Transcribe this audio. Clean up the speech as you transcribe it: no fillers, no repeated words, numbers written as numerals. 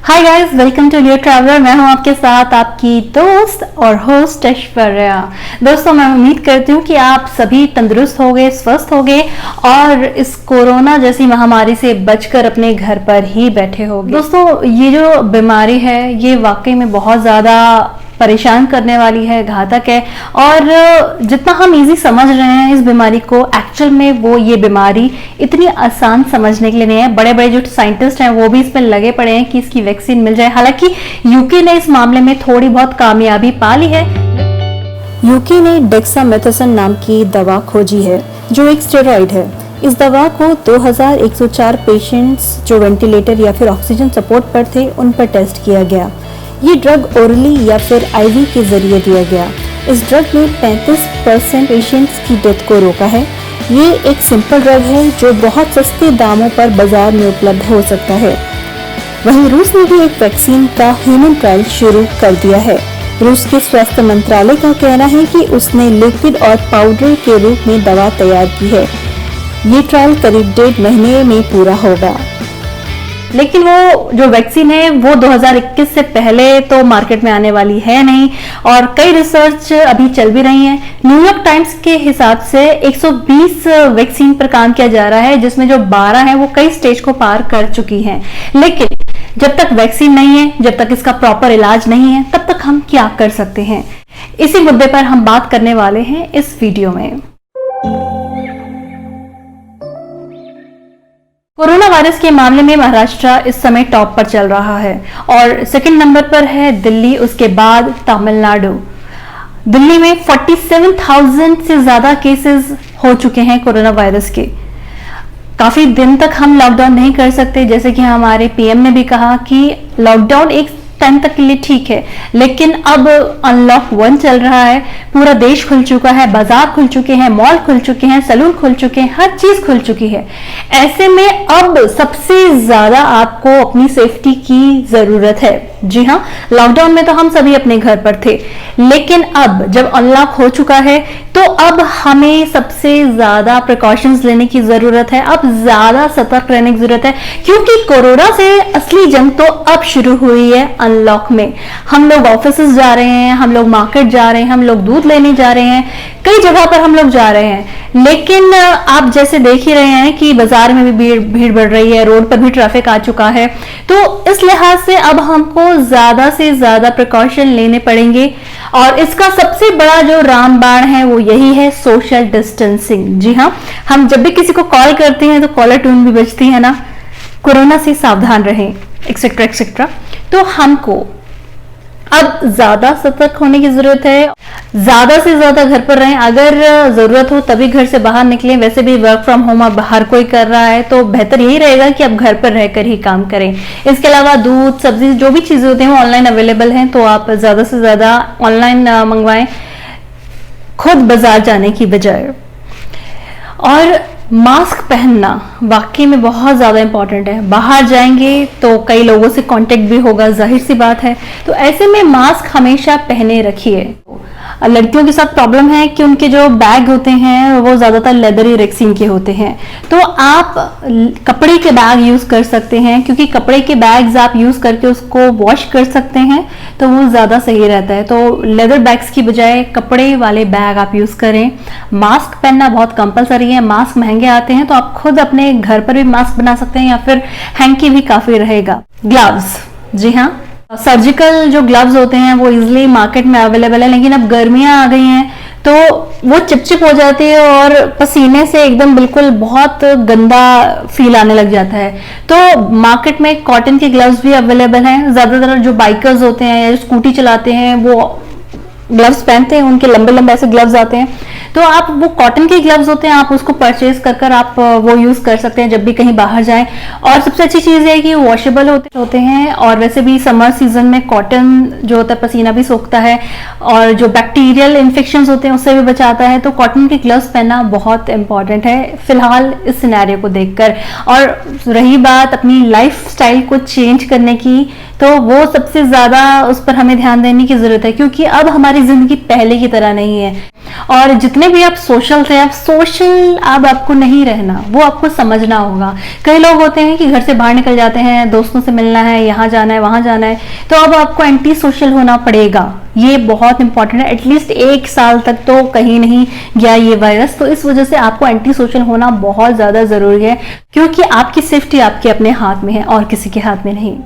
Hi guys, welcome to new traveller. मैं हूं आपके साथ आपकी दोस्त और होस्ट ऐश्वर्या। दोस्तों, मैं उम्मीद करती हूं कि आप सभी तंदुरुस्त होंगे, स्वस्थ होंगे और इस कोरोना जैसी महामारी से बचकर अपने घर पर ही बैठे होंगे। दोस्तों, ये जो बीमारी है ये वाकई में बहुत ज़्यादा परेशान करने वाली है, घातक है। और जितना हम इजी समझ रहे हैं इस बीमारी को, एक्चुअल में वो ये बीमारी इतनी आसान समझने के लिए नहीं है। बड़े बड़े जो साइंटिस्ट हैं वो भी इस पर लगे पड़े हैं कि इसकी वैक्सीन मिल जाए। हालांकि यूके ने इस मामले में थोड़ी बहुत कामयाबी पा ली है। यूके ने डेक्सामेथासोन नाम की दवा खोजी है जो एक स्टेरॉइड है। इस दवा को 2104 पेशेंट्स जो वेंटिलेटर या फिर ऑक्सीजन सपोर्ट पर थे उन पर टेस्ट किया गया। ये ड्रग ओरली या फिर आईवी के जरिए दिया गया। इस ड्रग ने 35% पेशेंट्स की डेथ को रोका है। ये एक सिंपल ड्रग है जो बहुत सस्ते दामों पर बाजार में उपलब्ध हो सकता है। वहीं रूस ने भी एक वैक्सीन का ह्यूमन ट्रायल शुरू कर दिया है। रूस के स्वास्थ्य मंत्रालय का कहना है कि उसने लिक्विड और पाउडर के रूप में दवा तैयार की है। ये ट्रायल करीब 1.5 महीने में पूरा होगा। लेकिन वो जो वैक्सीन है वो 2021 से पहले तो मार्केट में आने वाली है नहीं और कई रिसर्च अभी चल भी रही है। न्यूयॉर्क टाइम्स के हिसाब से 120 वैक्सीन पर काम किया जा रहा है, जिसमें जो 12 हैं वो कई स्टेज को पार कर चुकी हैं। लेकिन जब तक वैक्सीन नहीं है, जब तक इसका प्रॉपर इलाज नहीं है, तब तक हम क्या कर सकते हैं, इसी मुद्दे पर हम बात करने वाले हैं इस वीडियो में। कोरोना वायरस के मामले में महाराष्ट्र इस समय टॉप पर चल रहा है और सेकंड नंबर पर है दिल्ली, उसके बाद तमिलनाडु। दिल्ली में 47,000 से ज्यादा केसेस हो चुके हैं कोरोना वायरस के। काफी दिन तक हम लॉकडाउन नहीं कर सकते, जैसे कि हमारे पीएम ने भी कहा कि लॉकडाउन एक टाइम तक के लिए ठीक है, लेकिन अब अनलॉक 1 चल रहा है। पूरा देश खुल चुका है, बाजार खुल चुके हैं, मॉल खुल चुके हैं, सैलून खुल चुके हैं, हर चीज खुल चुकी है। ऐसे में अब सबसे ज्यादा आपको अपनी सेफ्टी की जरूरत है। जी हाँ, लॉकडाउन में तो हम सभी अपने घर पर थे, लेकिन अब जब अनलॉक हो चुका है तो अब हमें सबसे ज्यादा प्रिकॉशंस लेने की जरूरत है। अब ज्यादा सतर्क रहने की जरूरत है, क्योंकि कोरोना से असली जंग तो अब शुरू हुई है अनलॉक में। हम लोग ऑफिसेस जा रहे हैं, हम लोग मार्केट जा रहे हैं, हम लोग दूध लेने जा रहे हैं, कई जगह पर हम लोग जा रहे हैं। लेकिन आप जैसे देख ही रहे हैं कि बाजार में भी भीड़ बढ़ रही है, रोड पर भी ट्रैफिक आ चुका है। तो इस लिहाज से अब हमको ज्यादा से ज्यादा प्रिकॉशन लेने पड़ेंगे और इसका सबसे बड़ा जो रामबाण है वो यही है, सोशल डिस्टेंसिंग। जी हाँ, हम जब भी किसी को कॉल करते हैं तो कॉलर ट्यून भी बजती है ना, कोरोना से सावधान रहें, एक्सेट्रा एक्सेट्रा। तो हमको अब ज्यादा सतर्क होने की जरूरत है। ज्यादा से ज्यादा घर पर रहें, अगर जरूरत हो तभी घर से बाहर निकलें। वैसे भी वर्क फ्रॉम होम अब हर कोई कर रहा है, तो बेहतर यही रहेगा कि आप घर पर रहकर ही काम करें। इसके अलावा दूध, सब्जी, जो भी चीजें होती हैं वो ऑनलाइन अवेलेबल हैं, तो आप ज्यादा से ज्यादा ऑनलाइन मंगवाएं, खुद बाजार जाने की बजाय। और मास्क पहनना वाकई में बहुत ज़्यादा इंपॉर्टेंट है। बाहर जाएंगे तो कई लोगों से कांटेक्ट भी होगा, जाहिर सी बात है, तो ऐसे में मास्क हमेशा पहने रखिए। लड़कियों के साथ प्रॉब्लम है कि उनके जो बैग होते हैं वो ज़्यादातर लेदरी रेक्सीन के होते हैं, तो आप कपड़े के बैग यूज़ कर सकते हैं, क्योंकि कपड़े के बैग्स आप यूज़ करके उसको वॉश कर सकते हैं तो वो ज़्यादा सही रहता है। तो लेदर बैग्स की बजाय कपड़े वाले बैग आप यूज़ करें। मास्क पहनना बहुत कंपलसरी है। मास्क महंगे आते हैं, तो आप खुद अपने घर पर भी मास्क बना सकते हैं या फिर हैंकी भी काफ़ी रहेगा। ग्लव्स, जी हाँ, सर्जिकल जो ग्लव्स होते हैं वो इजीली मार्केट में अवेलेबल है, लेकिन अब गर्मियां आ गई हैं तो वो चिपचिप हो जाती है और पसीने से एकदम बिल्कुल बहुत गंदा फील आने लग जाता है। तो मार्केट में कॉटन के ग्लव्स भी अवेलेबल हैं। ज्यादातर जो बाइकर्स होते हैं या जो स्कूटी चलाते हैं वो ग्लव्स पहनते हैं, उनके लंबे लंबे ऐसे ग्लव्स आते हैं, तो आप वो कॉटन के ग्लव्स होते हैं, आप उसको परचेज कर आप वो यूज कर सकते हैं जब भी कहीं बाहर जाएं। और सबसे अच्छी चीज है कि वॉशेबल होते हैं, और वैसे भी समर सीजन में कॉटन जो होता है पसीना भी सोखता है और जो बैक्टीरियल इन्फेक्शंस होते हैं उससे भी बचाता है। तो कॉटन के ग्लव्स पहनना बहुत इंपॉर्टेंट है फिलहाल इस सिनेरियो को देखकर। और रही बात अपनी लाइफ स्टाइल को चेंज करने की, तो वो सबसे ज्यादा उस पर हमें ध्यान देने की जरूरत है, क्योंकि अब हमारी जिंदगी पहले की तरह नहीं है और जितने जितने भी आप सोशल थे, अब सोशल अब आपको नहीं रहना, वो आपको समझना होगा। कई लोग होते हैं कि घर से बाहर निकल जाते हैं, दोस्तों से मिलना है, यहाँ जाना है, वहां जाना है, तो अब आपको एंटी सोशल होना पड़ेगा। ये बहुत इंपॉर्टेंट है। एटलीस्ट 1 साल तक तो कहीं नहीं गया ये वायरस, तो इस वजह से आपको एंटी सोशल होना बहुत ज्यादा जरूरी है, क्योंकि आपकी सेफ्टी आपके अपने हाथ में है और किसी के हाथ में नहीं।